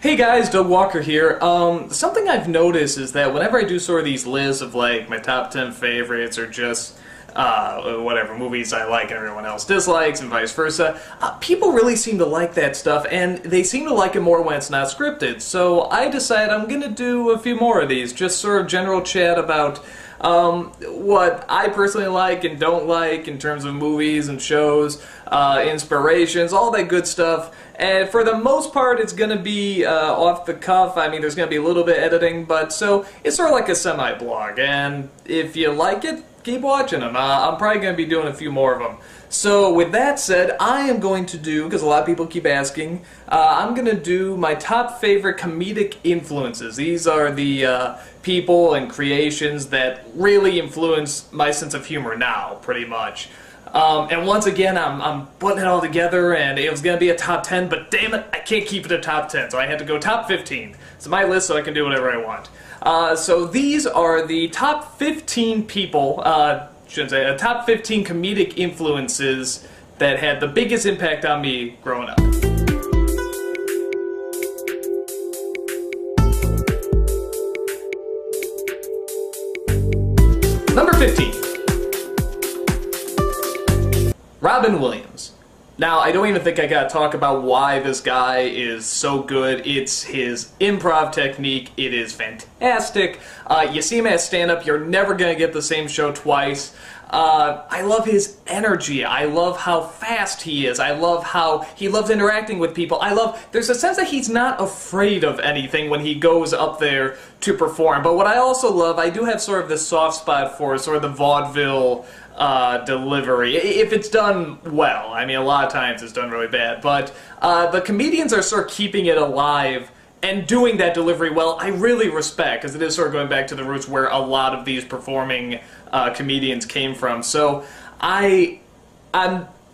Hey guys, Doug Walker here. Something I've noticed is that whenever I do sort of these lists of like my top 10 favorites or just whatever movies I like and everyone else dislikes and vice versa, people really seem to like that stuff, and they seem to like it more when it's not scripted. So I decided I'm gonna do a few more of these, just sort of general chat about what I personally like and don't like in terms of movies and shows, inspirations, all that good stuff. And for the most part, it's going to be off the cuff. I mean, there's going to be a little bit of editing, but so it's sort of like a semi-blog. And if you like it, keep watching them. I'm probably going to be doing a few more of them. So with that said, I am going to do, because a lot of people keep asking, I'm going to do my top favorite comedic influences. These are the people and creations that really influence my sense of humor now, pretty much. And once again, I'm putting it all together, and it was going to be a top 10, but damn it, I can't keep it a top 10, so I had to go top 15. It's my list, so I can do whatever I want. So these are the top 15 people, shouldn't say, top 15 comedic influences that had the biggest impact on me growing up. Number 15. Robin Williams. Now, I don't even think I gotta talk about why this guy is so good. It's his improv technique. It is fantastic. You see him at stand-up, you're never gonna get the same show twice. I love his energy. I love how fast he is. I love how he loves interacting with people. There's a sense that he's not afraid of anything when he goes up there to perform. But what I also love, I do have sort of this soft spot for sort of the vaudeville delivery, if it's done well. I mean, a lot of times it's done really bad, but the comedians are sort of keeping it alive and doing that delivery well. I really respect, because it is sort of going back to the roots where a lot of these performing comedians came from. So I'm,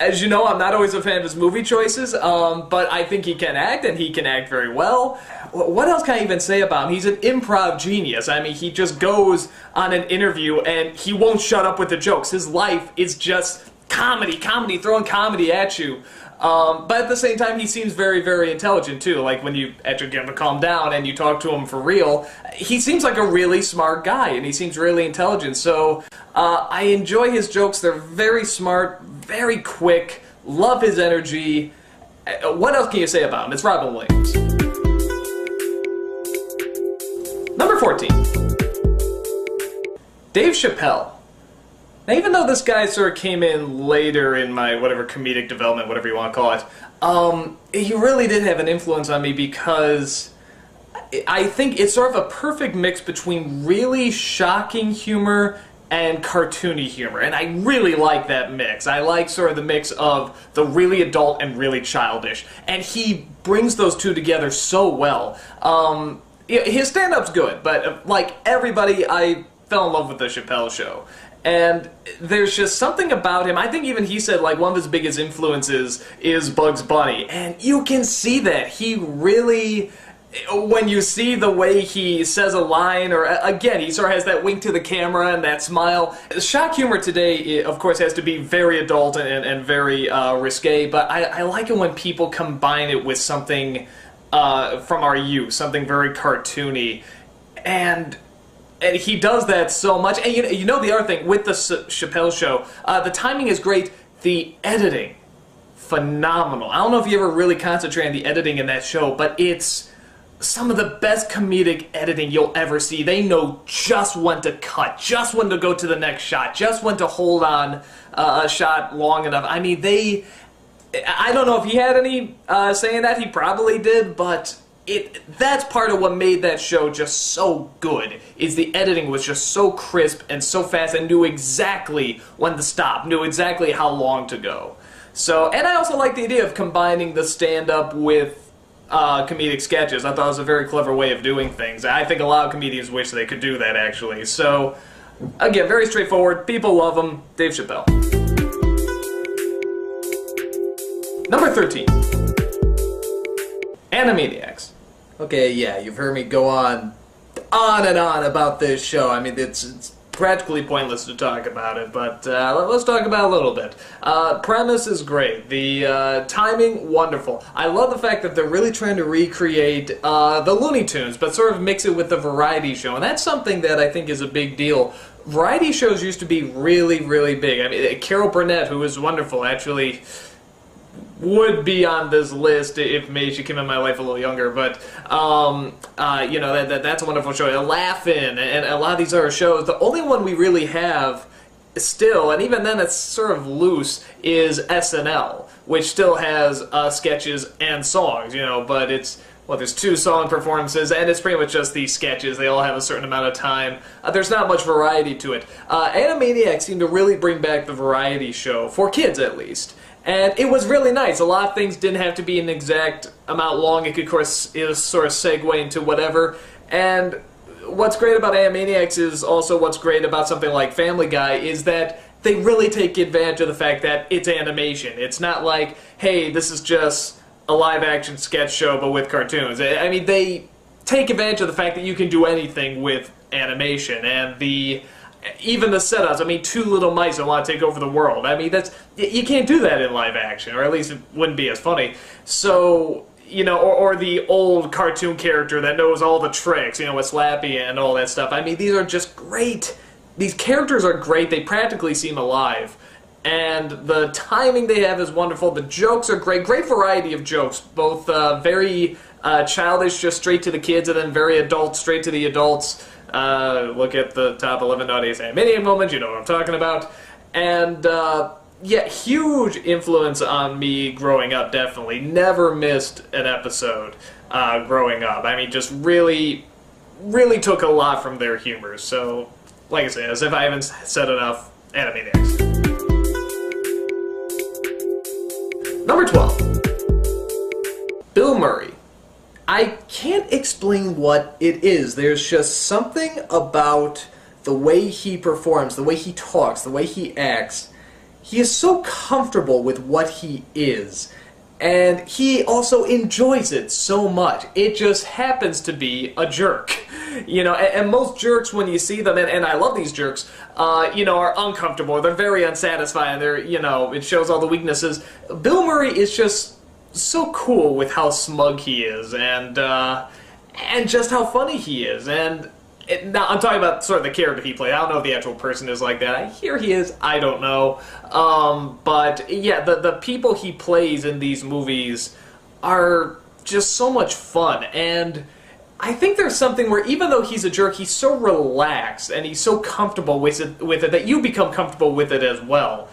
as you know, I'm not always a fan of his movie choices, but I think he can act, and he can act very well. What else can I even say about him? He's an improv genius. I mean, he just goes on an interview, and he won't shut up with the jokes. His life is just comedy, throwing comedy at you. But at the same time, he seems very, very intelligent, too. Like, when you actually get him to calm down and you talk to him for real, he seems like a really smart guy, and he seems really intelligent. So, I enjoy his jokes. They're very smart, very quick, love his energy. What else can you say about him? It's Robin Williams. Number 14. Dave Chappelle. Now, even though this guy sort of came in later in my whatever comedic development, whatever you want to call it, he really did have an influence on me, because I think it's sort of a perfect mix between really shocking humor and cartoony humor, and I really like that mix. I like sort of the mix of the really adult and really childish, and he brings those two together so well. His stand-up's good, but like everybody, I fell in love with the Chappelle Show. And there's just something about him. I think even he said, like, one of his biggest influences is Bugs Bunny. And you can see that. He really, when you see the way he says a line, or again, he sort of has that wink to the camera and that smile. Shock humor today, of course, has to be very adult and very risque, but I like it when people combine it with something from our youth, something very cartoony. And he does that so much. And you know the other thing, with the Chappelle Show, the timing is great, the editing, phenomenal. I don't know if you ever really concentrate on the editing in that show, but it's some of the best comedic editing you'll ever see. They know just when to cut, just when to go to the next shot, just when to hold on a shot long enough. I mean, I don't know if he had any saying that, he probably did, but that's part of what made that show just so good, is the editing was just so crisp and so fast, and knew exactly when to stop, knew exactly how long to go. So, and I also like the idea of combining the stand-up with comedic sketches. I thought it was a very clever way of doing things. I think a lot of comedians wish they could do that, actually. So, again, very straightforward. People love him. Dave Chappelle. Number 13. Animaniacs. Okay, yeah, you've heard me go on and on about this show. I mean, it's practically pointless to talk about it, but let's talk about it a little bit. Premise is great. The timing, wonderful. I love the fact that they're really trying to recreate the Looney Tunes, but sort of mix it with the variety show, and that's something that I think is a big deal. Variety shows used to be really, really big. I mean, Carol Burnett, who is wonderful, actually would be on this list if maybe she came in my life a little younger, but you know, that's a wonderful show. Laugh-In and a lot of these other shows. The only one we really have still, and even then it's sort of loose, is SNL, which still has sketches and songs, you know, but it's, well, there's 2 song performances, and it's pretty much just these sketches. They all have a certain amount of time. There's not much variety to it. Animaniacs seemed to really bring back the variety show, for kids at least. And it was really nice. A lot of things didn't have to be an exact amount long. It could, of course, sort of segue into whatever. And what's great about Animaniacs is also what's great about something like Family Guy is that they really take advantage of the fact that it's animation. It's not like, hey, this is just a live-action sketch show but with cartoons. I mean, they take advantage of the fact that you can do anything with animation. And even the setups, I mean, 2 little mice that want to take over the world. I mean, you can't do that in live action, or at least it wouldn't be as funny. So, you know, or the old cartoon character that knows all the tricks, you know, with Slappy and all that stuff. I mean, these are just great. These characters are great. They practically seem alive. And the timing they have is wonderful. The jokes are great. Great variety of jokes. Both very childish, just straight to the kids, and then very adult, straight to the adults. Look at the top 11 naughtiest Animaniac moments, you know what I'm talking about. And, yeah, huge influence on me growing up, definitely. Never missed an episode growing up. I mean, just really, really took a lot from their humor. So, like I say, as if I haven't said enough, Animaniacs. Number 12. Bill Murray. I can't explain what it is. There's just something about the way he performs, the way he talks, the way he acts. He is so comfortable with what he is, and he also enjoys it so much. It just happens to be a jerk. You know, and most jerks, when you see them, and I love these jerks, you know, are uncomfortable. They're very unsatisfying. They're, you know, it shows all the weaknesses. Bill Murray is just so cool with how smug he is, and just how funny he is. And now I'm talking about sort of the character he played. I don't know if the actual person is like that. I hear he is. I don't know. But yeah, the people he plays in these movies are just so much fun. And I think there's something where even though he's a jerk, he's so relaxed and he's so comfortable with it that you become comfortable with it as well.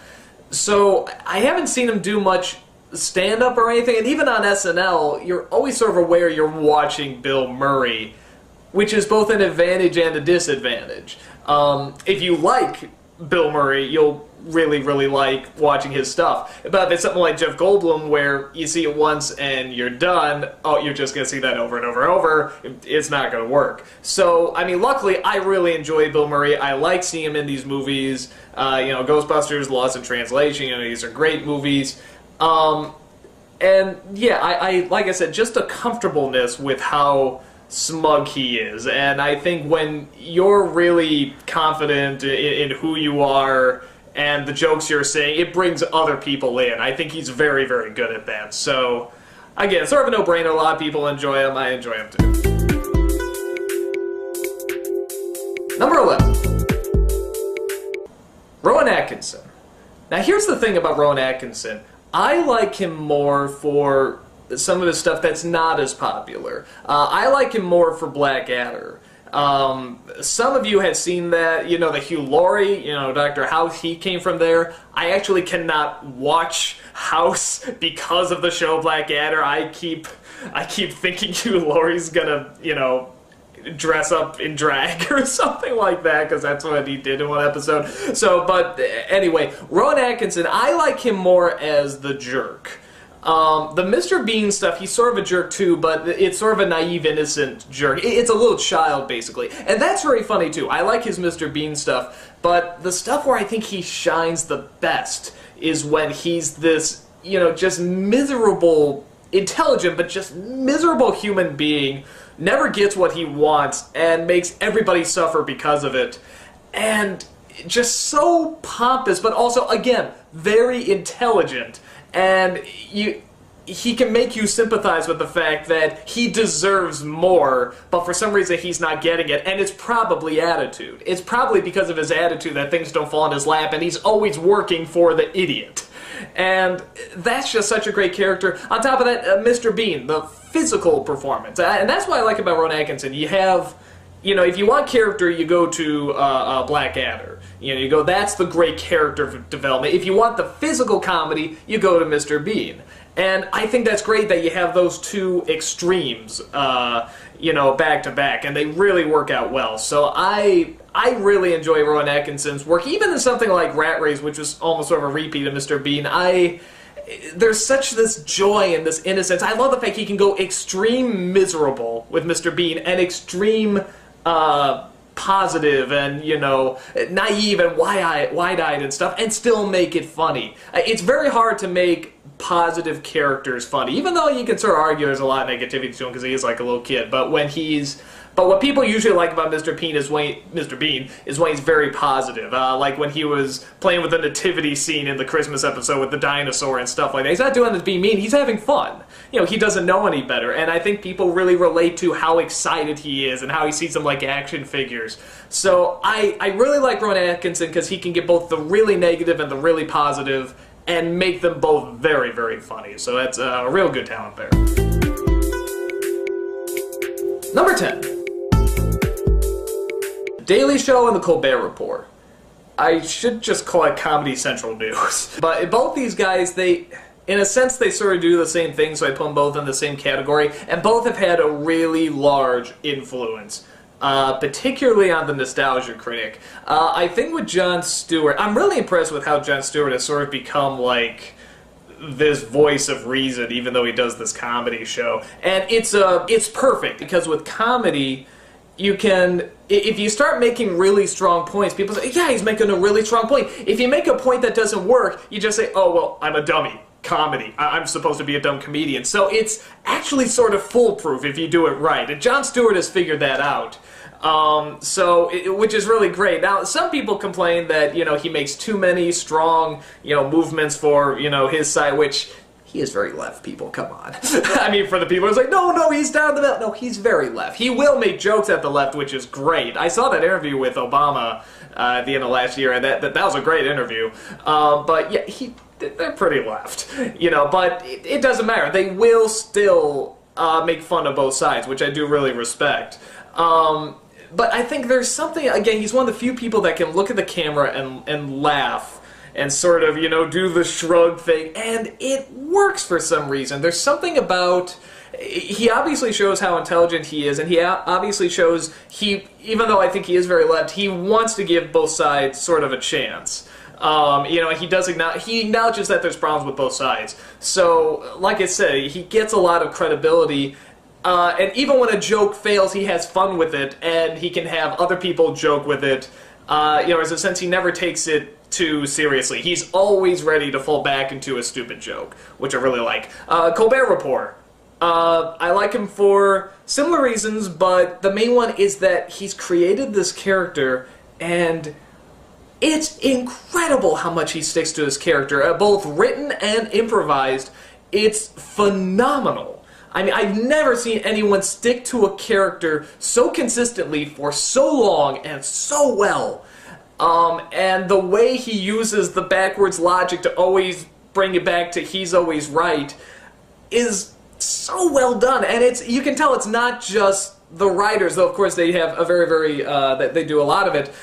So I haven't seen him do much stand-up or anything, and even on SNL, you're always sort of aware you're watching Bill Murray, which is both an advantage and a disadvantage. If you like Bill Murray, you'll really, really like watching his stuff. But if it's something like Jeff Goldblum, where you see it once and you're done, oh, you're just going to see that over and over and over, it's not going to work. So, I mean, luckily, I really enjoy Bill Murray. I like seeing him in these movies. You know, Ghostbusters, Lost in Translation, you know, these are great movies. And yeah, I like I said, just a comfortableness with how smug he is. And I think when you're really confident in who you are and the jokes you're saying, it brings other people in. I think he's very, very good at that. So, again, sort of a no-brainer. A lot of people enjoy him. I enjoy him too. Number 11. Rowan Atkinson. Now, here's the thing about Rowan Atkinson. I like him more for some of his stuff that's not as popular. I like him more for Blackadder. Some of you have seen that, you know, the Hugh Laurie, you know, Dr. House, he came from there. I actually cannot watch House because of the show Blackadder. I keep thinking Hugh Laurie's gonna, you know, dress up in drag or something like that, because that's what he did in one episode. So, but anyway, Rowan Atkinson, I like him more as the jerk. The Mr. Bean stuff, he's sort of a jerk too, but it's sort of a naive, innocent jerk. It's a little child, basically. And that's very funny too. I like his Mr. Bean stuff, but the stuff where I think he shines the best is when he's this, you know, just miserable, intelligent, but just miserable human being, never gets what he wants, and makes everybody suffer because of it. and just so pompous, but also, again, very intelligent, and he can make you sympathize with the fact that he deserves more, but for some reason he's not getting it, and it's probably attitude. It's probably because of his attitude that things don't fall in his lap, and he's always working for the idiot. And that's just such a great character. On top of that, Mr. Bean, the physical performance. And that's what I like about Rowan Atkinson. You have, you know, if you want character, you go to Blackadder. You know, you go, that's the great character development. If you want the physical comedy, you go to Mr. Bean. And I think that's great that you have those two extremes, you know, back to back, and they really work out well. So I really enjoy Rowan Atkinson's work, even in something like Rat Race, which was almost sort of a repeat of Mr. Bean. There's such this joy and this innocence. I love the fact he can go extreme miserable with Mr. Bean and extreme positive and, you know, naive and wide-eyed and stuff, and still make it funny. It's very hard to make positive characters funny, even though you can sort of argue there's a lot of negativity to him because he is like a little kid. But what people usually like about Mr. Bean is when he's very positive. Like when he was playing with the nativity scene in the Christmas episode with the dinosaur and stuff like that. He's not doing this to be mean, he's having fun. You know, he doesn't know any better, and I think people really relate to how excited he is and how he sees them like action figures. So I really like Rowan Atkinson because he can get both the really negative and the really positive and make them both very, very funny. So that's a real good talent there. Number 10. Daily Show and The Colbert Report. I should just call it Comedy Central News. But both these guys, they, in a sense, they sort of do the same thing, so I put them both in the same category, and both have had a really large influence. Particularly on the Nostalgia Critic. I think with Jon Stewart, I'm really impressed with how Jon Stewart has sort of become like this voice of reason, even though he does this comedy show. And it's perfect, because with comedy, you can, if you start making really strong points, people say, yeah, he's making a really strong point. If you make a point that doesn't work, you just say, oh, well, I'm a dummy. Comedy. I'm supposed to be a dumb comedian. So it's actually sort of foolproof if you do it right. And Jon Stewart has figured that out. Which is really great. Now, some people complain that, you know, he makes too many strong, you know, movements for, you know, his side, which he is very left, people, come on. I mean, for the people who's like, no, he's down the middle. No, he's very left. He will make jokes at the left, which is great. I saw that interview with Obama at the end of last year, and that was a great interview. But yeah, they're pretty left, you know, but it doesn't matter. They will still make fun of both sides, which I do really respect. But I think there's something, again, he's one of the few people that can look at the camera and laugh and sort of, you know, do the shrug thing, and it works for some reason. There's something about, he obviously shows how intelligent he is, and he obviously shows even though I think he is very left, he wants to give both sides sort of a chance. You know, he acknowledges that there's problems with both sides. So, like I said, he gets a lot of credibility. And even when a joke fails, he has fun with it, and he can have other people joke with it. You know, in a sense, he never takes it too seriously. He's always ready to fall back into a stupid joke, which I really like. Colbert Report. I like him for similar reasons, but the main one is that he's created this character, and it's incredible how much he sticks to his character, both written and improvised. It's phenomenal. I mean, I've never seen anyone stick to a character so consistently for so long and so well. And the way he uses the backwards logic to always bring it back to he's always right is so well done. And you can tell it's not just the writers, though of course they have a very, they do a lot of it.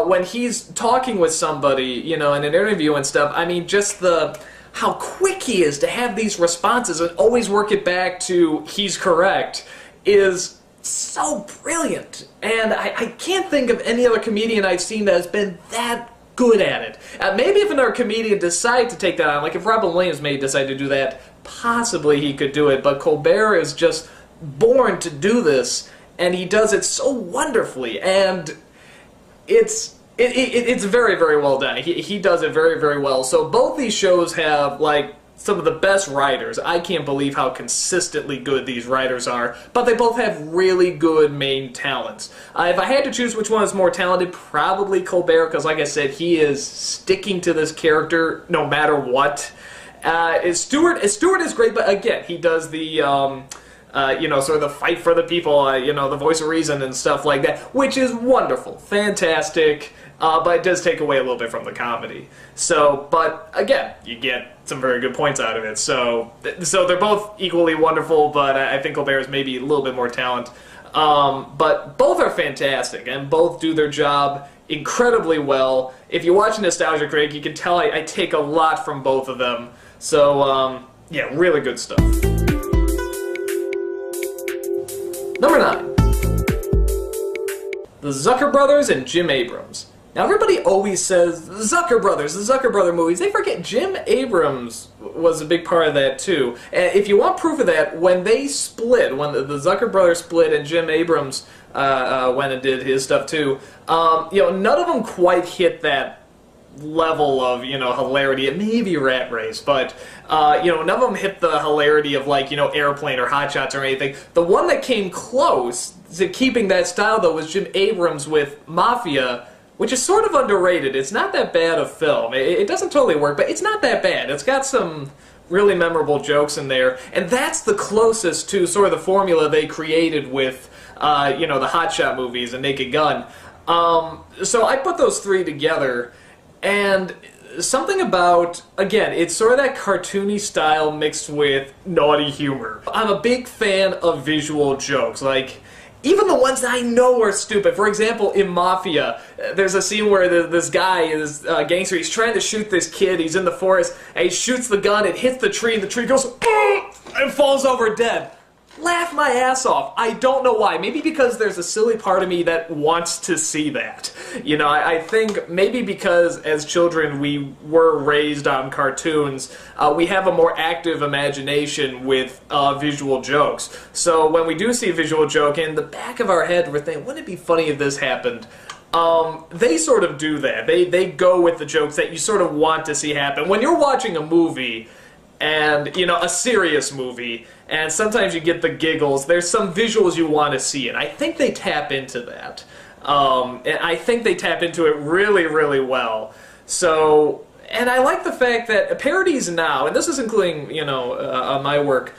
When he's talking with somebody, you know, in an interview and stuff, I mean, just how quick he is to have these responses and always work it back to he's correct is so brilliant. And I can't think of any other comedian I've seen that has been that good at it. Maybe if another comedian decided to take that on, like if Robin Williams may decide to do that, possibly he could do it, but Colbert is just born to do this, and he does it so wonderfully, and it's very, very well done. He does it very, very well. So both these shows have, like, some of the best writers. I can't believe how consistently good these writers are, but they both have really good main talents. If I had to choose which one is more talented, probably Colbert, because like I said, he is sticking to this character no matter what. Stewart is great, but again, he does the, you know, sort of the fight for the people, you know, the voice of reason and stuff like that, which is wonderful, fantastic, but it does take away a little bit from the comedy. So, but again, you get some very good points out of it. So they're both equally wonderful, but I think Colbert is maybe a little bit more talent. But both are fantastic, and both do their job incredibly well. If you watch Nostalgia Critic, you can tell I take a lot from both of them. So, yeah, really good stuff. Number 9. The Zucker Brothers and Jim Abrams. Now, everybody always says, Zucker Brothers, the Zucker Brother movies. They forget Jim Abrams was a big part of that, too. And if you want proof of that, when they split, when the Zucker Brothers split and Jim Abrams went and did his stuff, too, you know, none of them quite hit that level of, you know, hilarity. It may be Rat Race, but, you know, none of them hit the hilarity of, like, you know, Airplane or Hot Shots or anything. The one that came close to keeping that style, though, was Jim Abrams with Mafia, which is sort of underrated. It's not that bad a film. It doesn't totally work, but it's not that bad. It's got some really memorable jokes in there, and that's the closest to sort of the formula they created with, you know, the Hot Shot movies and Naked Gun. So I put those three together, and something about, again, it's sort of that cartoony style mixed with naughty humor. I'm a big fan of visual jokes, like, even the ones that I know are stupid. For example, in Mafia, there's a scene where this guy, this gangster, he's trying to shoot this kid, he's in the forest, and he shoots the gun, it hits the tree, and the tree goes, and falls over dead. Laugh my ass off. I don't know why. Maybe because there's a silly part of me that wants to see that. You know, I think maybe because as children we were raised on cartoons, we have a more active imagination with visual jokes. So when we do see a visual joke, in the back of our head we're thinking, wouldn't it be funny if this happened? They sort of do that. They go with the jokes that you sort of want to see happen. When you're watching a movie, and, you know, a serious movie, and sometimes you get the giggles, there's some visuals you want to see, and I think they tap into that. And I think they tap into it really, really well. So, and I like the fact that parodies now, and this is including, you know, my work,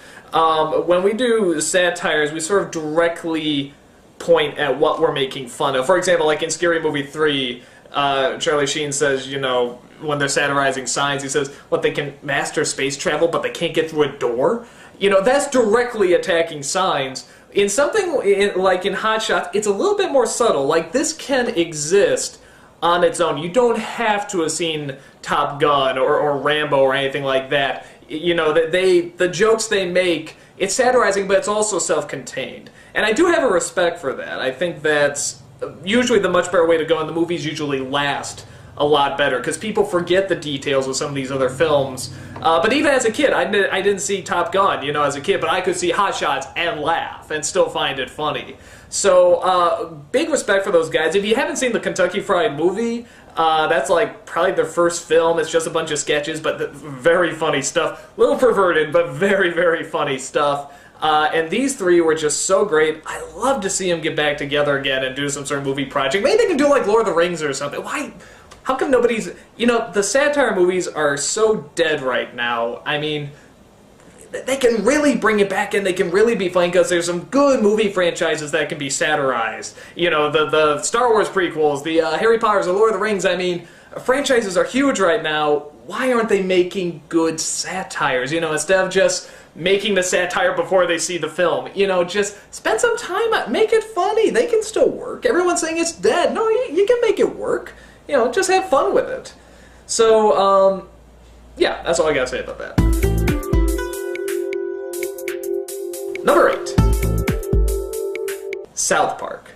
when we do satires, we sort of directly point at what we're making fun of. For example, like in Scary Movie 3, Charlie Sheen says, you know, when they're satirizing signs, he says, what, they can master space travel, but they can't get through a door? You know, that's directly attacking signs. In something like in Hot Shots, it's a little bit more subtle. Like, this can exist on its own. You don't have to have seen Top Gun or Rambo or anything like that. You know, the jokes they make, it's satirizing, but it's also self-contained. And I do have a respect for that. I think that's usually the much better way to go, and the movies usually last a lot better, because people forget the details of some of these other films. But even as a kid, I didn't see Top Gun, you know, as a kid, but I could see Hot Shots and laugh and still find it funny. So, big respect for those guys. If you haven't seen the Kentucky Fried Movie, that's like probably their first film. It's just a bunch of sketches, but very funny stuff. A little perverted, but very, very funny stuff. And these three were just so great. I love to see them get back together again and do some sort of movie project. Maybe they can do like Lord of the Rings or something. Why? How come nobody's... You know, the satire movies are so dead right now. I mean, they can really bring it back and they can really be funny, because there's some good movie franchises that can be satirized. You know, the Star Wars prequels, the Harry Potter's, the Lord of the Rings. I mean, franchises are huge right now. Why aren't they making good satires? You know, instead of just making the satire before they see the film. You know, just spend some time on it. Make it funny. They can still work. Everyone's saying it's dead. No, you can make it work. You know, just have fun with it. So, yeah, that's all I gotta say about that. Number 8. South Park.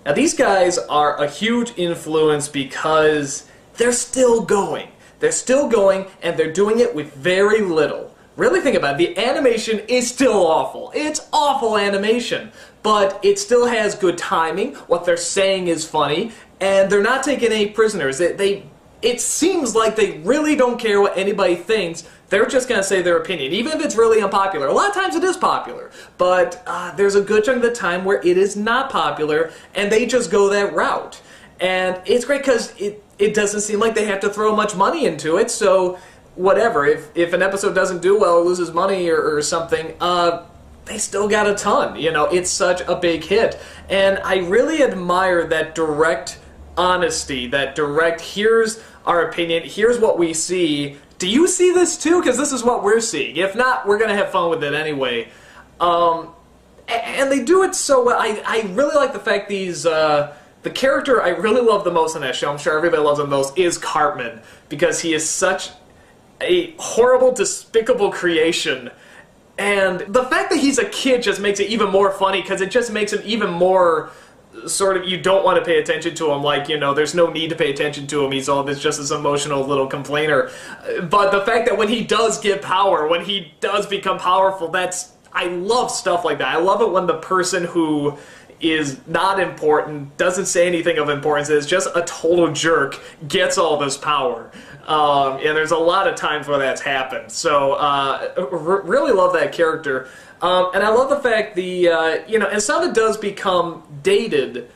Now, these guys are a huge influence because they're still going. They're still going, and they're doing it with very little. Really think about it. The animation is still awful. It's awful animation. But it still has good timing. What they're saying is funny. And they're not taking any prisoners. They it seems like they really don't care what anybody thinks. They're just going to say their opinion, even if it's really unpopular. A lot of times it is popular, but there's a good chunk of the time where it is not popular, and they just go that route. And it's great because it doesn't seem like they have to throw much money into it, so whatever. If an episode doesn't do well or loses money or something, they still got a ton. You know, it's such a big hit. And I really admire that direct honesty, that direct, here's our opinion, here's what we see. Do you see this too? Because this is what we're seeing. If not, we're going to have fun with it anyway. And they do it so well. I really like the fact these... the character I really love the most in that show, I'm sure everybody loves him the most, is Cartman. Because he is such a horrible, despicable creation. And the fact that he's a kid just makes it even more funny, because it just makes him even more sort of, you don't want to pay attention to him, like, you know, there's no need to pay attention to him, he's all this just this emotional little complainer. But the fact that when he does get power, when he does become powerful, that's, I love stuff like that. I love it when the person who is not important, doesn't say anything of importance, is just a total jerk, gets all this power. And there's a lot of times where that's happened. So, really love that character. And I love the fact you know, and some of it does become dated,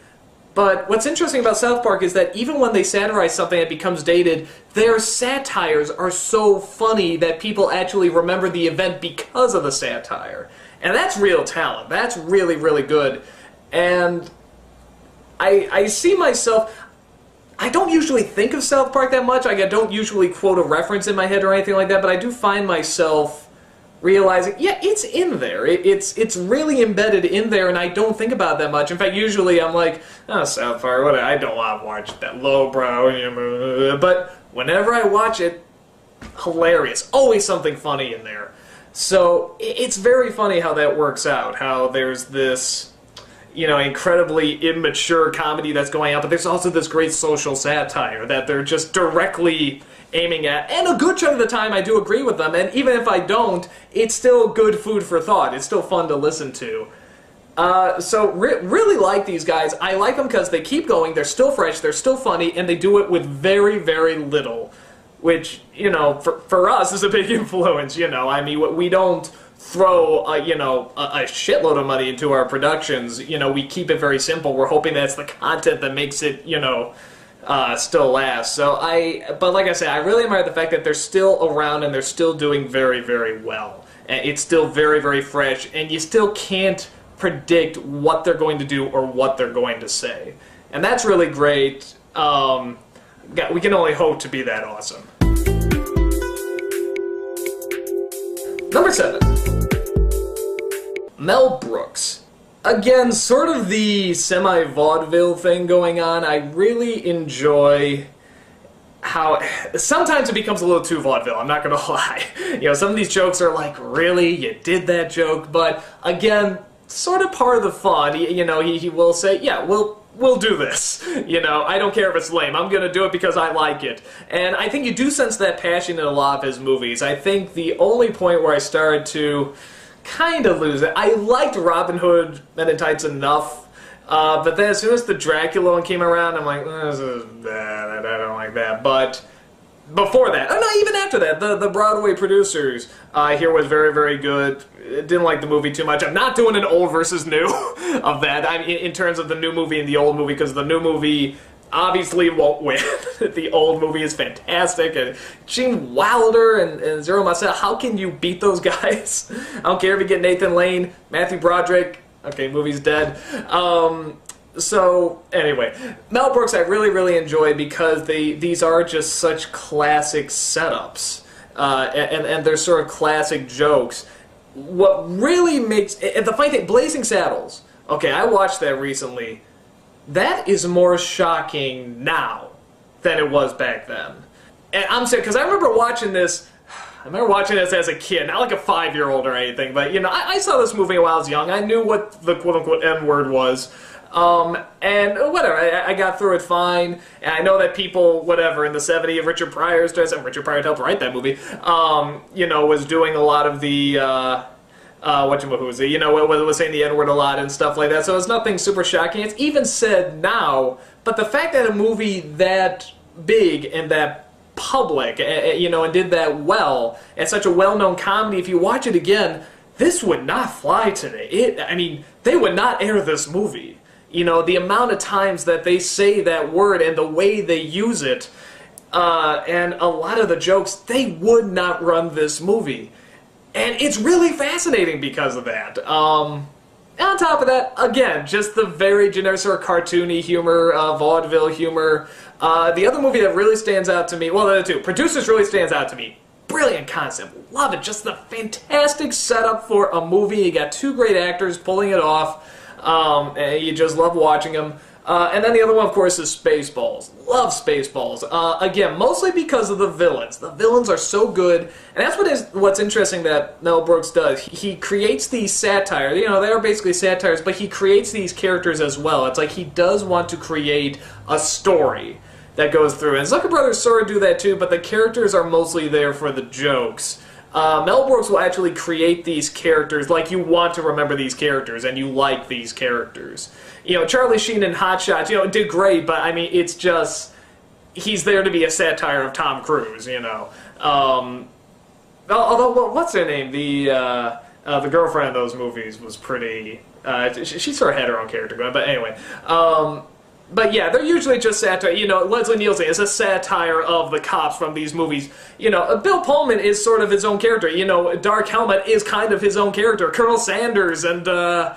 but what's interesting about South Park is that even when they satirize something that becomes dated, their satires are so funny that people actually remember the event because of the satire. And that's real talent. That's really, really good. And I see myself... I don't usually think of South Park that much. I don't usually quote a reference in my head or anything like that, but I do find myself realizing, yeah, it's in there. It's really embedded in there, and I don't think about it that much. In fact, usually I'm like, oh, South Park, what? I don't want to watch that lowbrow. But whenever I watch it, hilarious. Always something funny in there. So it's very funny how that works out, how there's this... you know, incredibly immature comedy that's going on, but there's also this great social satire that they're just directly aiming at. And a good chunk of the time I do agree with them, and even if I don't, it's still good food for thought. It's still fun to listen to. So really like these guys. I like them because they keep going, they're still fresh, they're still funny, and they do it with very, very little. Which, you know, for us is a big influence, you know. I mean, we don't... throw, you know, a shitload of money into our productions. You know, we keep it very simple. We're hoping that's the content that makes it, you know, still last. So but like I said, I really admire the fact that they're still around and they're still doing very, very well. And it's still very, very fresh, and you still can't predict what they're going to do or what they're going to say. And that's really great. We can only hope to be that awesome. Number 7. Mel Brooks. Again, sort of the semi-vaudeville thing going on. I really enjoy how... sometimes it becomes a little too vaudeville, I'm not gonna lie. You know, some of these jokes are like, really? You did that joke? But, again, sort of part of the fun. You know, he will say, yeah, we'll do this. You know, I don't care if it's lame. I'm gonna do it because I like it. And I think you do sense that passion in a lot of his movies. I think the only point where I started to kind of lose it, I liked Robin Hood Men in Tights enough, but then as soon as the Dracula one came around, I'm like, this is bad, I don't like that. But before that, oh no, even after that, the Broadway Producers here was very, very good. Didn't like the movie too much. I'm not doing an old versus new of that. I mean, in terms of the new movie and the old movie, because the new movie obviously won't win. The old movie is fantastic, and Gene Wilder and Zero Mostel, how can you beat those guys? I don't care if you get Nathan Lane, Matthew Broderick, okay, movie's dead. So, anyway, Mel Brooks I really, really enjoy because these are just such classic setups, and they're sort of classic jokes. What really makes... the funny thing, Blazing Saddles, okay, I watched that recently. That is more shocking now than it was back then. And I'm saying, because I remember watching this as a kid, not like a 5-year-old or anything, but, you know, I saw this movie while I was young. I knew what the quote-unquote N-word was. And whatever, I got through it fine, and I know that people, whatever, in the 70s, Richard Pryor helped write that movie, you know, was doing a lot of the, whatchamahoozy, you know, was saying the N-word a lot and stuff like that, so it's nothing super shocking. It's even said now, but the fact that a movie that big and that public, you know, and did that well, and such a well-known comedy, if you watch it again, this would not fly today. I mean, they would not air this movie. You know, the amount of times that they say that word and the way they use it, and a lot of the jokes, they would not run this movie. And it's really fascinating because of that. On top of that, again, just the very generic sort of cartoony humor, vaudeville humor. The other movie that really stands out to me, well, the two, Producers really stands out to me. Brilliant concept. Love it. Just the fantastic setup for a movie. You got two great actors pulling it off. And you just love watching them. And then the other one, of course, is Spaceballs. Love Spaceballs. Again, mostly because of the villains. The villains are so good, and that's what's interesting that Mel Brooks does. He creates these satires. You know, they are basically satires, but he creates these characters as well. It's like he does want to create a story that goes through. And Zucker Brothers sort of do that too, but the characters are mostly there for the jokes. Mel Brooks will actually create these characters like you want to remember these characters and you like these characters. You know, Charlie Sheen in Hot Shots, you know, did great, but I mean, it's just, he's there to be a satire of Tom Cruise, you know. Although, what's her name? The girlfriend of those movies was pretty, she sort of had her own character going, but anyway. But yeah, they're usually just satire. You know, Leslie Nielsen is a satire of the cops from these movies. You know, Bill Pullman is sort of his own character. You know, Dark Helmet is kind of his own character. Colonel Sanders and the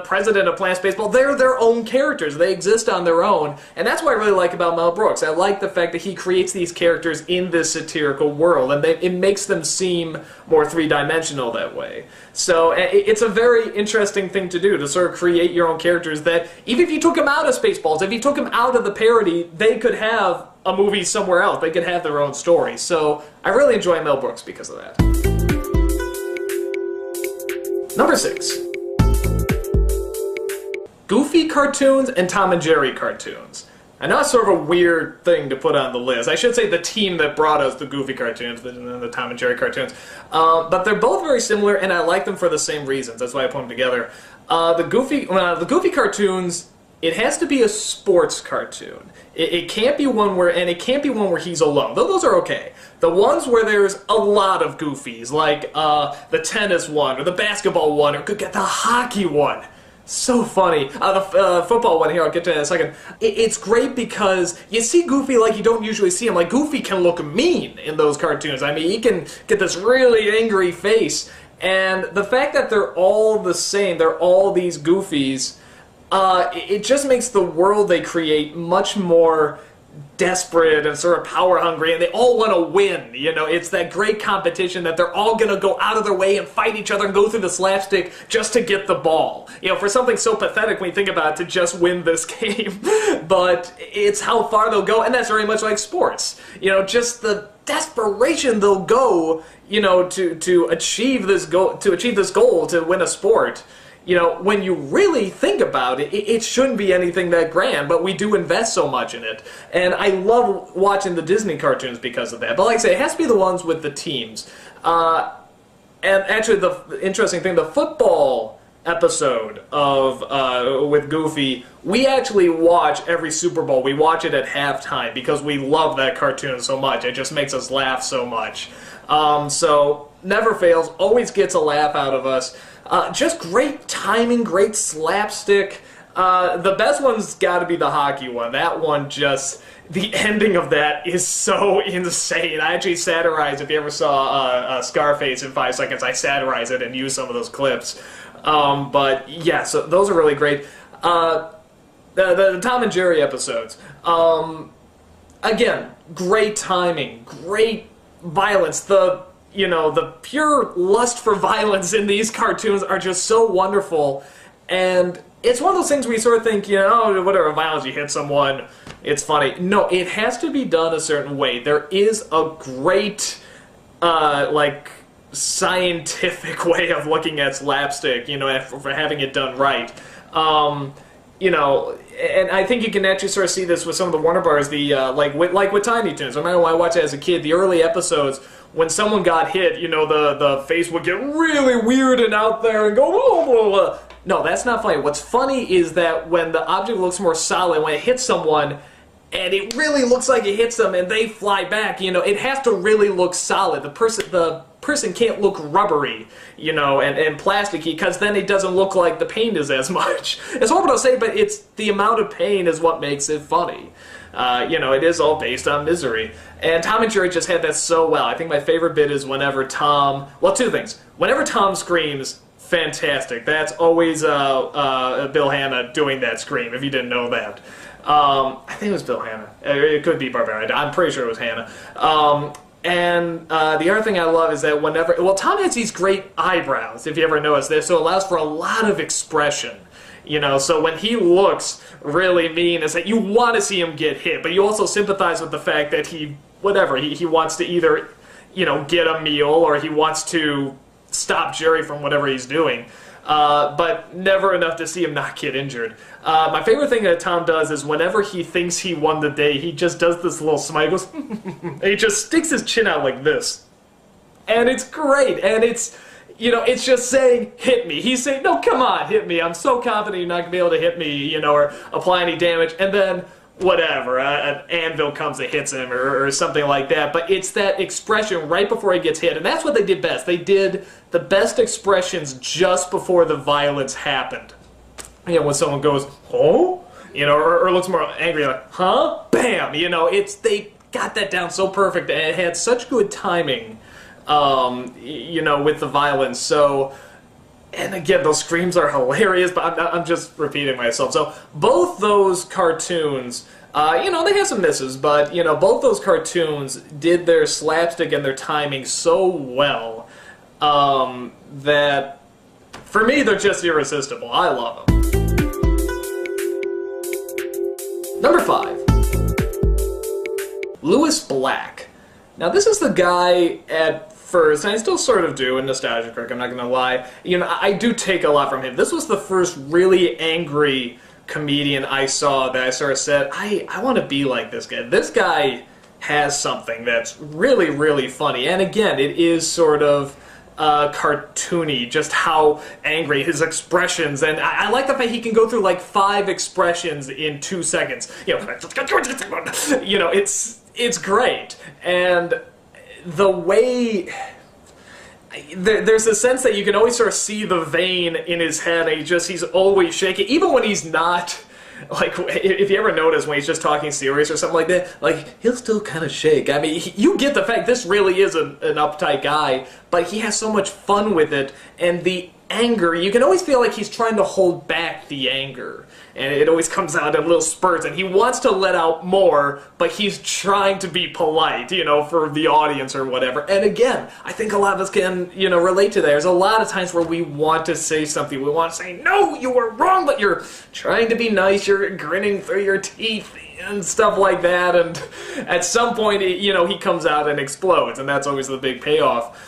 president of Plant Spaceball, they're their own characters. They exist on their own. And that's what I really like about Mel Brooks. I like the fact that he creates these characters in this satirical world, and it makes them seem more three-dimensional that way. So it's a very interesting thing to do, to sort of create your own characters that, even if you took them out of Spaceballs, if you took them out of the parody, they could have a movie somewhere else. They could have their own story. So I really enjoy Mel Brooks because of that. Number 6. Goofy cartoons and Tom and Jerry cartoons. I know it's sort of a weird thing to put on the list. I should say the team that brought us the Goofy cartoons, the Tom and Jerry cartoons. But they're both very similar, and I like them for the same reasons. That's why I put them together. The Goofy cartoons, it has to be a sports cartoon. It can't be one where, and it can't be one where he's alone. Though those are okay. The ones where there's a lot of Goofies, like the tennis one, or the basketball one, or the hockey one. So funny. The football one here, I'll get to that in a second. It's great because you see Goofy like you don't usually see him. Like, Goofy can look mean in those cartoons. I mean, he can get this really angry face. And the fact that they're all the same, they're all these Goofies, it just makes the world they create much more desperate and sort of power hungry, and they all want to win. You know, it's that great competition that they're all going to go out of their way and fight each other and go through the slapstick just to get the ball. You know, for something so pathetic when you think about it, to just win this game. But it's how far they'll go, and that's very much like sports. You know, just the desperation they'll go, you know, to achieve this goal, to win a sport. You know, when you really think about it, it shouldn't be anything that grand, but we do invest so much in it. And I love watching the Disney cartoons because of that. But like I say, it has to be the ones with the teams. And actually, the interesting thing, the football episode of with Goofy, we actually watch every Super Bowl. We watch it at halftime because we love that cartoon so much. It just makes us laugh so much. So, never fails, always gets a laugh out of us. Just great timing, great slapstick. The best one's got to be the hockey one. That one just, the ending of that is so insane. I actually satirize, if you ever saw Scarface in 5 seconds, I satirize it and use some of those clips. But yeah, so those are really great. The Tom and Jerry episodes. Again, great timing, great violence. You know, the pure lust for violence in these cartoons are just so wonderful, and it's one of those things where you sort of think, you know, whatever, violence, you hit someone, it's funny. No, it has to be done a certain way. There is a great, like, scientific way of looking at slapstick, you know, for having it done right. You know, and I think you can actually sort of see this with some of the Warner Bros. Like with Tiny Toons. I remember when I watched it as a kid, the early episodes, when someone got hit, you know, the face would get really weird and out there and go, blah, blah, blah. No, that's not funny. What's funny is that when the object looks more solid, when it hits someone, and it really looks like it hits them and they fly back, you know, it has to really look solid. The person can't look rubbery, you know, and plasticky, because then it doesn't look like the pain is as much. It's horrible to say, but it's the amount of pain is what makes it funny. You know, it is all based on misery. And Tom and Jerry just had that so well. I think my favorite bit is whenever Tom... Well, two things. Whenever Tom screams, fantastic. That's always Bill Hanna doing that scream, if you didn't know that. I think it was Bill Hanna. It could be Barbara. I'm pretty sure it was Hanna. And the other thing I love is that whenever... Well, Tom has these great eyebrows, if you ever notice this, so it allows for a lot of expression. You know, so when he looks really mean, it's that you want to see him get hit, but you also sympathize with the fact that he wants to either, you know, get a meal, or he wants to stop Jerry from whatever he's doing. But never enough to see him not get injured. My favorite thing that Tom does is whenever he thinks he won the day, he just does this little smile, goes, and he just sticks his chin out like this. And it's great, and it's, you know, it's just saying, hit me. He's saying, no, come on, hit me. I'm so confident you're not going to be able to hit me, you know, or apply any damage. And then, whatever, an anvil comes and hits him, or something like that. But it's that expression right before he gets hit. And that's what they did best. They did the best expressions just before the violence happened. You know, when someone goes, oh? You know, or looks more angry, like, huh? Bam! You know, they got that down so perfect, and it had such good timing, you know, with the violence. So, and again, those screams are hilarious, but I'm just repeating myself. So, both those cartoons, you know, they have some misses, but, you know, both those cartoons did their slapstick and their timing so well, that, for me, they're just irresistible. I love them. Number 5. Lewis Black. Now, this is the guy at first, and I still sort of do in Nostalgia Critic, I'm not going to lie. You know, I do take a lot from him. This was the first really angry comedian I saw that I sort of said, I want to be like this guy. This guy has something that's really, really funny. And again, it is sort of cartoony, just how angry, his expressions, and I like the fact he can go through like 5 expressions in 2 seconds. You know, it's great. And the way... There's a sense that you can always sort of see the vein in his head, and he's always shaking, even when he's not, like, if you ever notice when he's just talking serious or something like that, like, he'll still kind of shake. I mean, you get the fact this really is an uptight guy, but he has so much fun with it, and the anger, you can always feel like he's trying to hold back the anger. And it always comes out in little spurts, and he wants to let out more, but he's trying to be polite, you know, for the audience or whatever. And again, I think a lot of us can, you know, relate to that. There's a lot of times where we want to say something. We want to say, no, you were wrong, but you're trying to be nice, you're grinning through your teeth, and stuff like that. And at some point, you know, he comes out and explodes, and that's always the big payoff.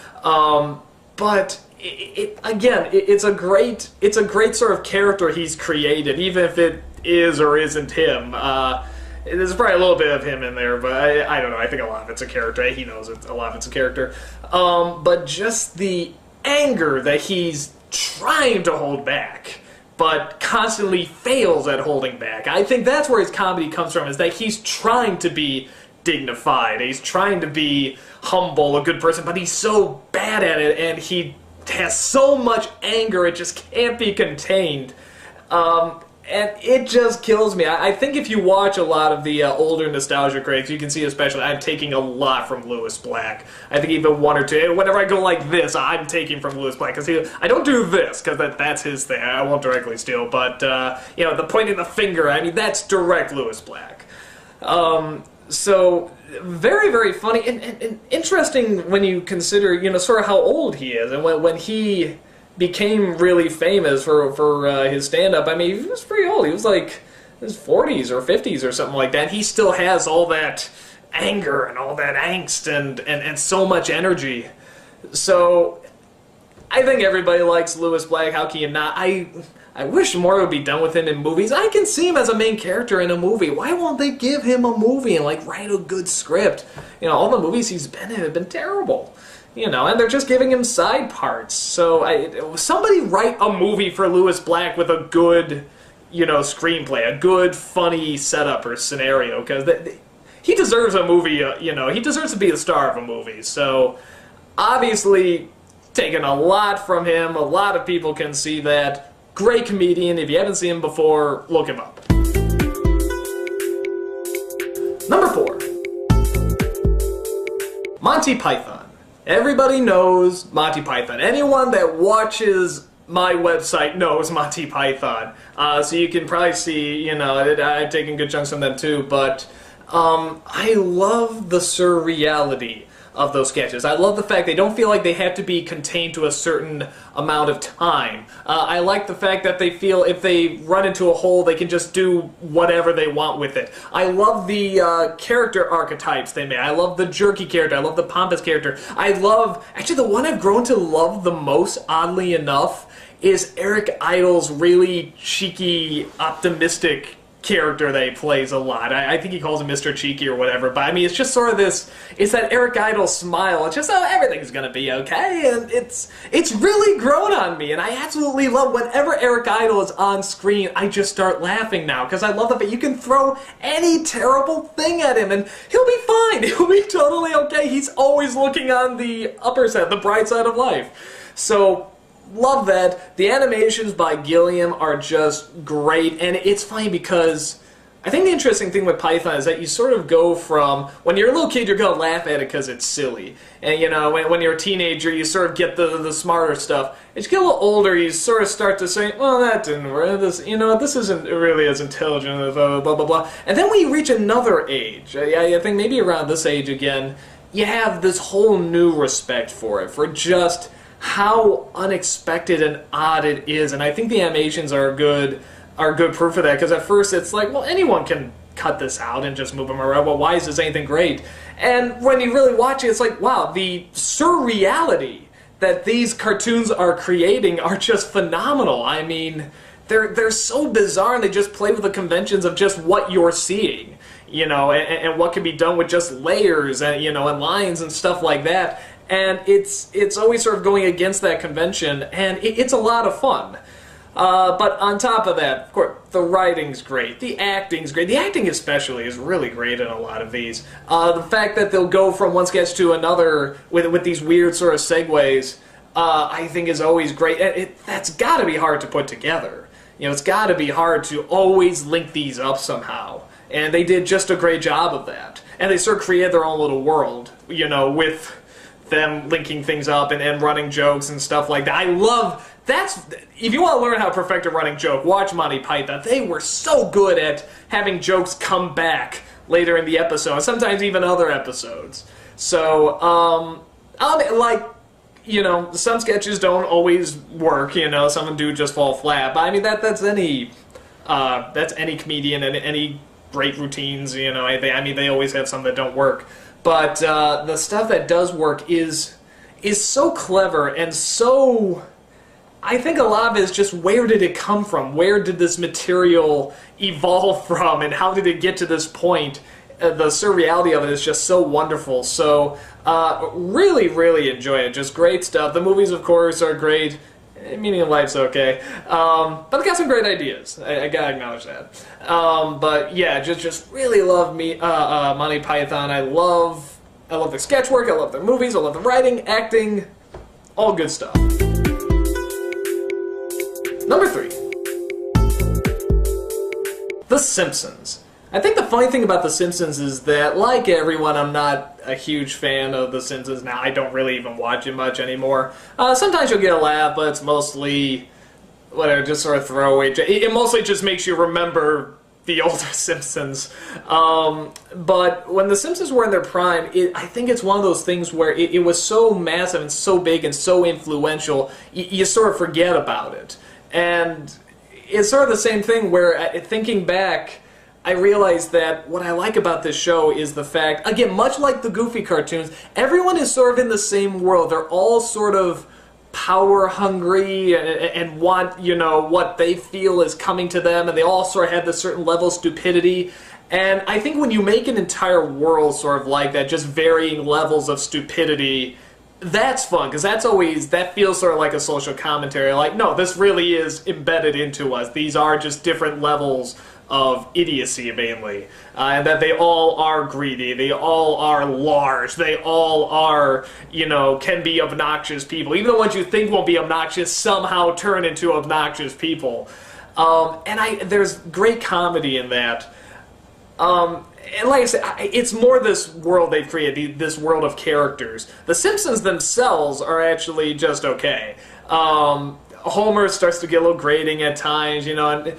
But... it's a great sort of character he's created, even if it is or isn't him. There's probably a little bit of him in there, but I don't know. I think a lot of it's a character. He knows a lot of it's a character. But just the anger that he's trying to hold back, but constantly fails at holding back. I think that's where his comedy comes from, is that he's trying to be dignified. He's trying to be humble, a good person, but he's so bad at it, and he has so much anger, it just can't be contained. And it just kills me. I think if you watch a lot of the older Nostalgia Critics, you can see especially I'm taking a lot from Lewis Black. I think even 1 or 2. Whenever I go like this, I'm taking from Lewis Black. Because I don't do this, because that's his thing. I won't directly steal. But, you know, the pointing the finger, I mean, that's direct Lewis Black. So, very, very funny, and interesting when you consider, you know, sort of how old he is, and when he became really famous for his stand-up. I mean, he was pretty old. He was like in his 40s or 50s or something like that. He still has all that anger and all that angst and so much energy. So, I think everybody likes Lewis Black. How can you not? I wish more would be done with him in movies. I can see him as a main character in a movie. Why won't they give him a movie and, like, write a good script? You know, all the movies he's been in have been terrible. You know, and they're just giving him side parts. So, somebody write a movie for Lewis Black with a good, screenplay, a good, funny setup or scenario, because he deserves a movie, he deserves to be the star of a movie. So, obviously, taking a lot from him, a lot of people can see that. Great comedian. If you haven't seen him before, look him up. Number 4. Monty Python. Everybody knows Monty Python. Anyone that watches my website knows Monty Python. So you can probably see, I've taken good chunks from them too, but I love the surreality of those sketches. I love the fact they don't feel like they have to be contained to a certain amount of time. I like the fact that they feel if they run into a hole, they can just do whatever they want with it. I love the character archetypes they made. I love the jerky character. I love the pompous character. Actually, the one I've grown to love the most, oddly enough, is Eric Idle's really cheeky, optimistic character that he plays a lot. I think he calls him Mr. Cheeky or whatever, but I mean, it's just sort of it's that Eric Idle smile. It's just, oh, everything's gonna be okay, and it's really grown on me, and I absolutely love whenever Eric Idle is on screen, I just start laughing now, because I love the fact you can throw any terrible thing at him, and he'll be fine. He'll be totally okay. He's always looking on the upper side, the bright side of life. So, love that. The animations by Gilliam are just great, and it's funny because I think the interesting thing with Python is that you sort of go from, when you're a little kid, you're going to laugh at it because it's silly. And, when you're a teenager, you sort of get the smarter stuff. As you get a little older, you sort of start to say, well, that didn't work. This isn't really as intelligent as blah, blah, blah, blah. And then when you reach another age, I think maybe around this age again, you have this whole new respect for it, for just how unexpected and odd it is, and I think the animations are good proof of that, because at first it's like, well, anyone can cut this out and just move them around, well, why is this anything great? And when you really watch it, it's like, wow, the surreality that these cartoons are creating are just phenomenal. I mean, they're so bizarre, and they just play with the conventions of just what you're seeing, and what can be done with just layers and, and lines and stuff like that. And it's always sort of going against that convention, and it's a lot of fun. But on top of that, of course, the writing's great, the acting's great. The acting especially is really great in a lot of these. The fact that they'll go from one sketch to another with these weird sort of segues, I think is always great. That's got to be hard to put together. It's got to be hard to always link these up somehow. And they did just a great job of that. And they sort of created their own little world, with them linking things up and running jokes and stuff like that. I love if you want to learn how to perfect a running joke, watch Monty Python. They were so good at having jokes come back later in the episode, sometimes even other episodes. So, some sketches don't always work, some of them do just fall flat, but I mean, that's any comedian and any great routines, they always have some that don't work. But the stuff that does work is so clever and so... I think a lot of it is just, where did it come from? Where did this material evolve from? And how did it get to this point? The surreality of it is just so wonderful. So, really, really enjoy it. Just great stuff. The movies, of course, are great. Meaning of Life's okay. But they got some great ideas. I gotta acknowledge that. But yeah, just really love Monty Python. I love the sketch work, I love their movies, I love the writing, acting, all good stuff. Number 3. The Simpsons. I think the funny thing about The Simpsons is that, like everyone, I'm not a huge fan of The Simpsons now. I don't really even watch it much anymore. Sometimes you'll get a laugh, but it's mostly, whatever, just sort of throwaway. It mostly just makes you remember the older Simpsons. But when The Simpsons were in their prime, I think it's one of those things where it was so massive and so big and so influential, you sort of forget about it. And it's sort of the same thing where, thinking back, I realized that what I like about this show is the fact, again, much like the Goofy cartoons, everyone is sort of in the same world. They're all sort of power hungry and want, what they feel is coming to them, and they all sort of have this certain level of stupidity. And I think when you make an entire world sort of like that, just varying levels of stupidity, that's fun, because that feels sort of like a social commentary. Like, no, this really is embedded into us. These are just different levels of idiocy, mainly. And that they all are greedy, they all are large, they all are, can be obnoxious people. Even the ones you think won't be obnoxious somehow turn into obnoxious people. And there's great comedy in that. And like I said, it's more this world they've created, this world of characters. The Simpsons themselves are actually just okay. Homer starts to get a little grating at times, and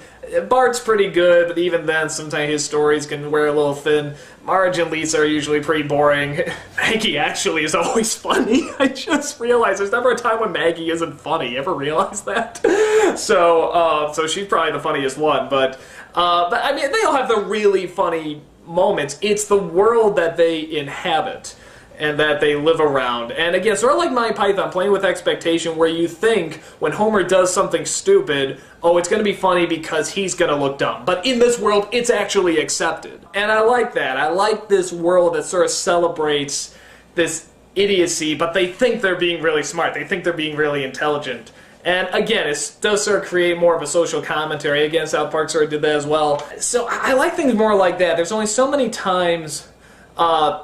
Bart's pretty good, but even then, sometimes his stories can wear a little thin. Marge and Lisa are usually pretty boring. Maggie actually is always funny. I just realized there's never a time when Maggie isn't funny. You ever realize that? So she's probably the funniest one, but I mean, they all have the really funny moments. It's the world that they inhabit and that they live around. And again, sort of like Monty Python, playing with expectation, where you think when Homer does something stupid, oh, it's going to be funny because he's going to look dumb. But in this world, it's actually accepted. And I like that. I like this world that sort of celebrates this idiocy, but they think they're being really smart. They think they're being really intelligent. And again, it does sort of create more of a social commentary. Again, South Park sort of did that as well. So I like things more like that. There's only so many times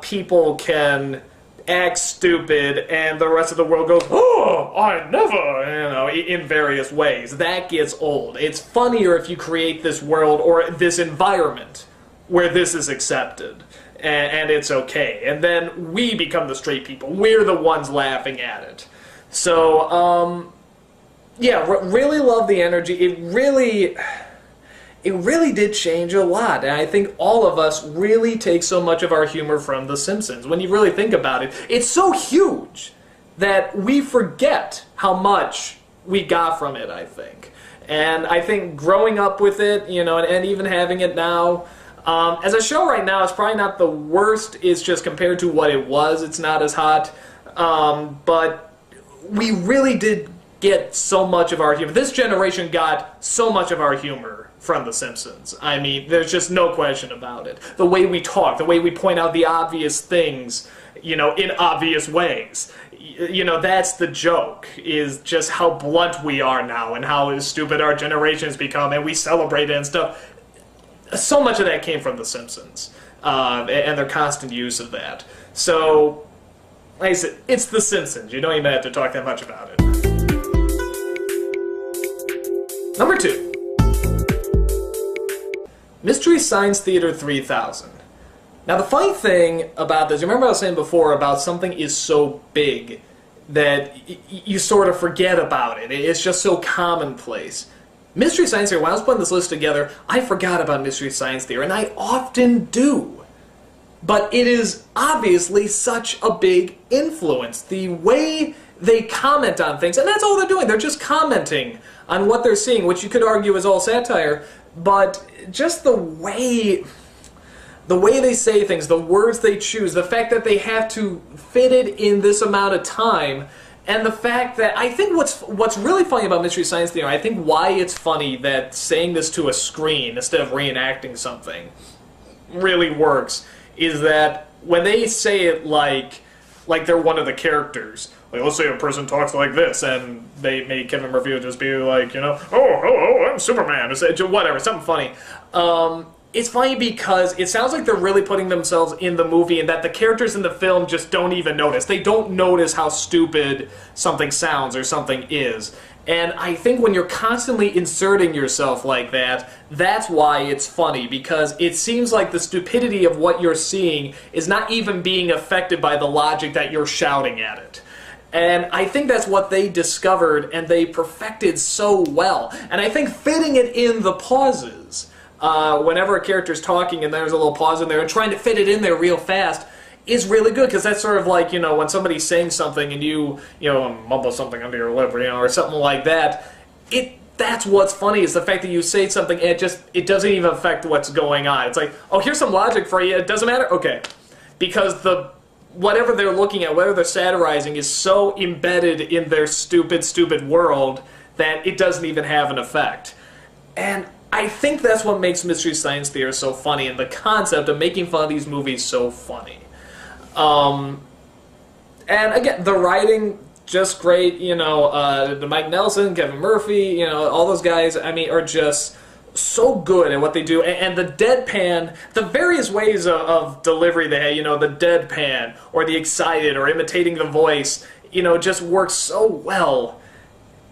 people can act stupid and the rest of the world goes, oh, I never, in various ways. That gets old. It's funnier if you create this world or this environment where this is accepted and it's okay. And then we become the straight people. We're the ones laughing at it. So, yeah, really love the energy. It really did change a lot, and I think all of us really take so much of our humor from The Simpsons. When you really think about it, it's so huge that we forget how much we got from it, I think. And I think growing up with it, and even having it now, as a show right now, it's probably not the worst. It's just compared to what it was, it's not as hot. But we really did get so much of our humor. This generation got so much of our humor from The Simpsons. I mean, there's just no question about it. The way we talk, the way we point out the obvious things, in obvious ways. That's the joke, is just how blunt we are now and how stupid our generation's become, and we celebrate it and stuff. So much of that came from The Simpsons, and their constant use of that. So, like I said, it's The Simpsons. You don't even have to talk that much about it. Number 2. Mystery Science Theater 3000. Now the funny thing about this, you remember I was saying before about something is so big that you sort of forget about it. It's just so commonplace. Mystery Science Theater, when I was putting this list together, I forgot about Mystery Science Theater, and I often do. But it is obviously such a big influence. The way they comment on things, and that's all they're doing, they're just commenting on what they're seeing, which you could argue is all satire, but just the way they say things, the words they choose, the fact that they have to fit it in this amount of time, and the fact that I think what's really funny about Mystery Science Theater, I think why it's funny that saying this to a screen instead of reenacting something really works, is that when they say it like they're one of the characters, like let's say a person talks like this, and they make Kevin Murphy just be like, oh, hello, I'm Superman, or whatever, something funny. It's funny because it sounds like they're really putting themselves in the movie, and that the characters in the film just don't even notice. They don't notice how stupid something sounds or something is. And I think when you're constantly inserting yourself like that, that's why it's funny, because it seems like the stupidity of what you're seeing is not even being affected by the logic that you're shouting at it. And I think that's what they discovered and they perfected so well. And I think fitting it in the pauses, whenever a character's talking and there's a little pause in there, and trying to fit it in there real fast, is really good, because that's sort of like, when somebody's saying something and you mumble something under your lip, or something like that. That's what's funny, is the fact that you say something and it doesn't even affect what's going on. It's like, oh, here's some logic for you, it doesn't matter? Okay. Because whatever they're looking at, whatever they're satirizing, is so embedded in their stupid, stupid world that it doesn't even have an effect. And I think that's what makes Mystery Science Theater so funny, and the concept of making fun of these movies so funny. And And again, the writing, just great, you know, the Mike Nelson, Kevin Murphy, you know, all those guys, I mean, are just so good at what they do. And the deadpan, the various ways of delivery they have, you know, the deadpan, or the excited, or imitating the voice, you know, just works so well.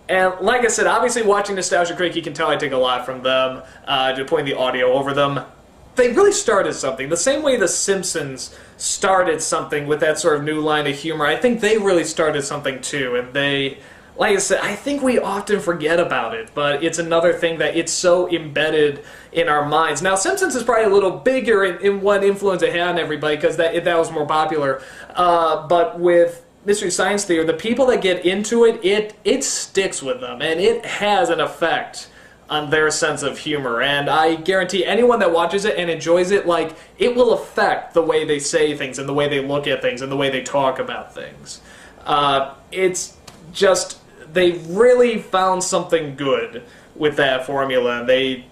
And like I said, obviously watching Nostalgia Critic, you can tell I take a lot from them, to putting the audio over them. They really started something. The same way The Simpsons started something with that sort of new line of humor, I think they really started something too. And they, like I said, I think we often forget about it, but it's another thing that it's so embedded in our minds. Now, Simpsons is probably a little bigger in what influence it had on everybody, because that was more popular. But with Mystery Science Theater, the people that get into it, it sticks with them, and it has an effect on their sense of humor. And I guarantee anyone that watches it and enjoys it, like, it will affect the way they say things, and the way they look at things, and the way they talk about things. It's just, they really found something good with that formula, and they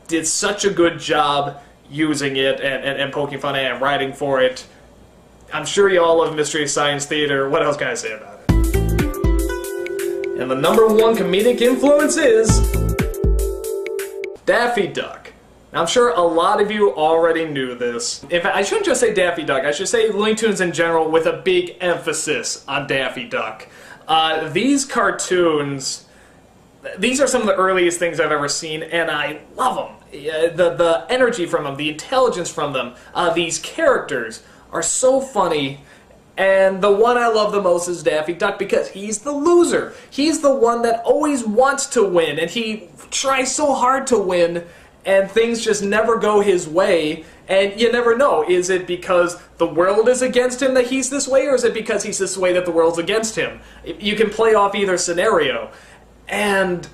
did such a good job using it and poking fun at it and writing for it. I'm sure you all love Mystery Science Theater. What else can I say about it? And the #1 comedic influence is Daffy Duck. Now, I'm sure a lot of you already knew this. In fact, I shouldn't just say Daffy Duck. I should say Looney Tunes in general, with a big emphasis on Daffy Duck. These cartoons, these are some of the earliest things I've ever seen, and I love them. The energy from them, the intelligence from them, these characters are so funny. And the one I love the most is Daffy Duck, because he's the loser. He's the one that always wants to win, and he tries so hard to win, and things just never go his way. And you never know, is it because the world is against him that he's this way, or is it because he's this way that the world's against him? You can play off either scenario. And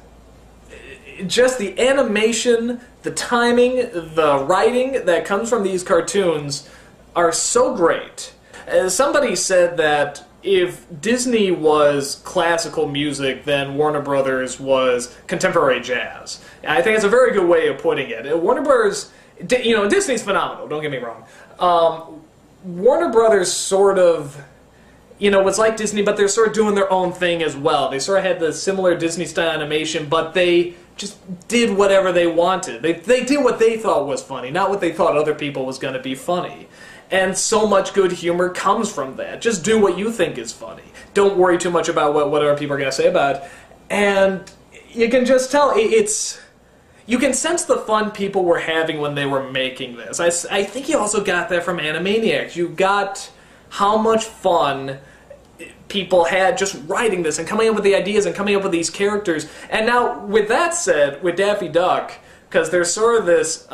just the animation, the timing, the writing that comes from these cartoons are so great. Somebody said that if Disney was classical music, then Warner Brothers was contemporary jazz. And I think it's a very good way of putting it. Warner Brothers, you know, Disney's phenomenal, don't get me wrong. Warner Brothers sort of, you know, was like Disney, but they're sort of doing their own thing as well. They sort of had the similar Disney-style animation, but they just did whatever they wanted. They did what they thought was funny, not what they thought other people was going to be funny. And so much good humor comes from that. Just do what you think is funny. Don't worry too much about what other people are going to say about it. And you can just tell, you can sense the fun people were having when they were making this. I think you also got that from Animaniacs. You got how much fun people had just writing this and coming up with the ideas and coming up with these characters. And now, with that said, with Daffy Duck, because there's sort of this,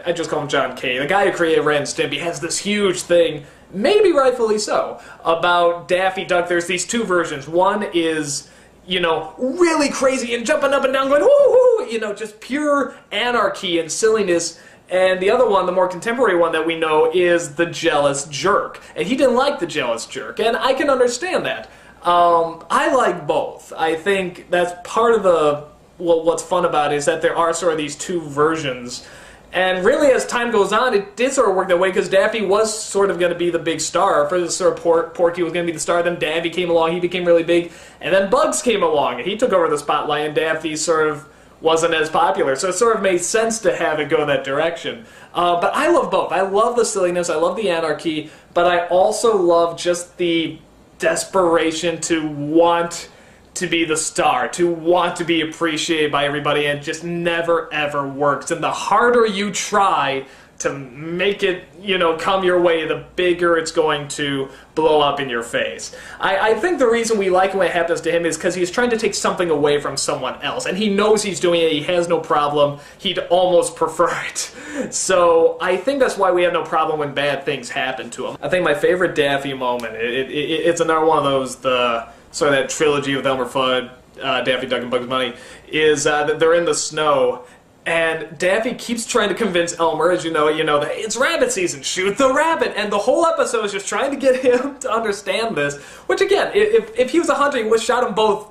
I just call him John K., the guy who created Ren and Stimpy, has this huge thing, maybe rightfully so, about Daffy Duck. There's these two versions. One is, you know, really crazy and jumping up and down going, woo-hoo, you know, just pure anarchy and silliness. And the other one, the more contemporary one that we know, is the jealous jerk. And he didn't like the jealous jerk, and I can understand that. I like both. I think that's part of the, well, what's fun about it is that there are sort of these two versions. And really, as time goes on, it did sort of work that way, because Daffy was sort of going to be the big star. For this sort of Porky was going to be the star, then Daffy came along, he became really big, and then Bugs came along, and he took over the spotlight, and Daffy sort of wasn't as popular. So it sort of made sense to have it go that direction. But I love both. I love the silliness, I love the anarchy, but I also love just the desperation to want to be the star, to want to be appreciated by everybody, and it just never ever works. And the harder you try to make it, you know, come your way, the bigger it's going to blow up in your face. I think the reason we like when it happens to him is because he's trying to take something away from someone else, and he knows he's doing it, he has no problem, he'd almost prefer it. So I think that's why we have no problem when bad things happen to him. I think my favorite Daffy moment, it's another one of those, the sort of that trilogy of Elmer Fudd, Daffy Duck and Bugs Bunny, is that they're in the snow, and Daffy keeps trying to convince Elmer, as you know, that it's rabbit season, shoot the rabbit, and the whole episode is just trying to get him to understand this, which again, if he was a hunter, he would have shot them both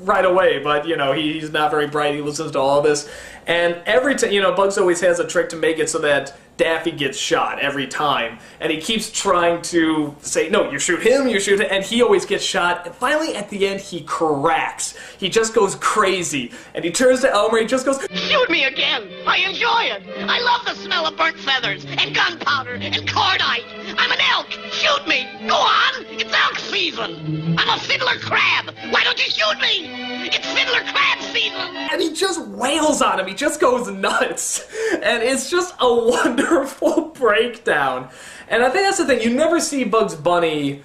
right away, but, you know, he's not very bright. He listens to all this. And every time, you know, Bugs always has a trick to make it so that Daffy gets shot every time. And he keeps trying to say, no, you shoot him, and he always gets shot. And finally, at the end, he cracks. He just goes crazy. And he turns to Elmer, he just goes, shoot me again! I enjoy it! I love the smell of burnt feathers, and gunpowder, and cordite! I'm an elk! Shoot me! Go on! It's elk season! I'm a fiddler crab! Why don't you shoot me? It's fiddler crab season! and he just wails on him. He just goes nuts. And it's just a wonderful breakdown. And I think that's the thing. You never see Bugs Bunny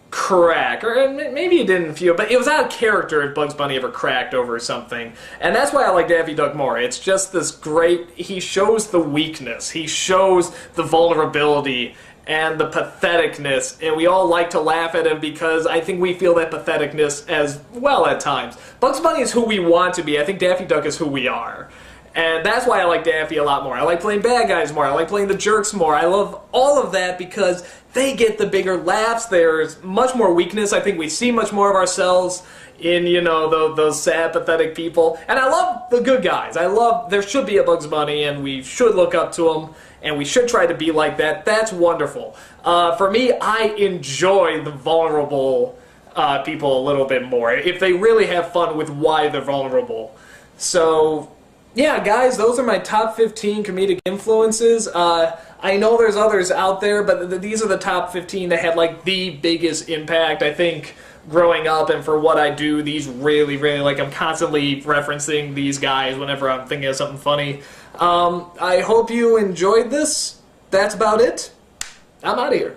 crack, or maybe he didn't feel, but it was out of character if Bugs Bunny ever cracked over something. And that's why I like Daffy Duck more. It's just this great, he shows the weakness, he shows the vulnerability and the patheticness, and we all like to laugh at him because I think we feel that patheticness as well at times. Bugs Bunny is who we want to be. I think Daffy Duck is who we are. And that's why I like Daffy a lot more. I like playing bad guys more. I like playing the jerks more. I love all of that because they get the bigger laughs. There's much more weakness. I think we see much more of ourselves in, you know, those sad, pathetic people. And I love the good guys. I love, there should be a Bugs Bunny, and we should look up to him, and we should try to be like that. That's wonderful. For me, I enjoy the vulnerable people a little bit more, if they really have fun with why they're vulnerable. So yeah, guys, those are my top 15 comedic influences. I know there's others out there, but these are the top 15 that had, like, the biggest impact, I think, growing up, and for what I do, these really, like, I'm constantly referencing these guys whenever I'm thinking of something funny. I hope you enjoyed this. That's about it. I'm out of here.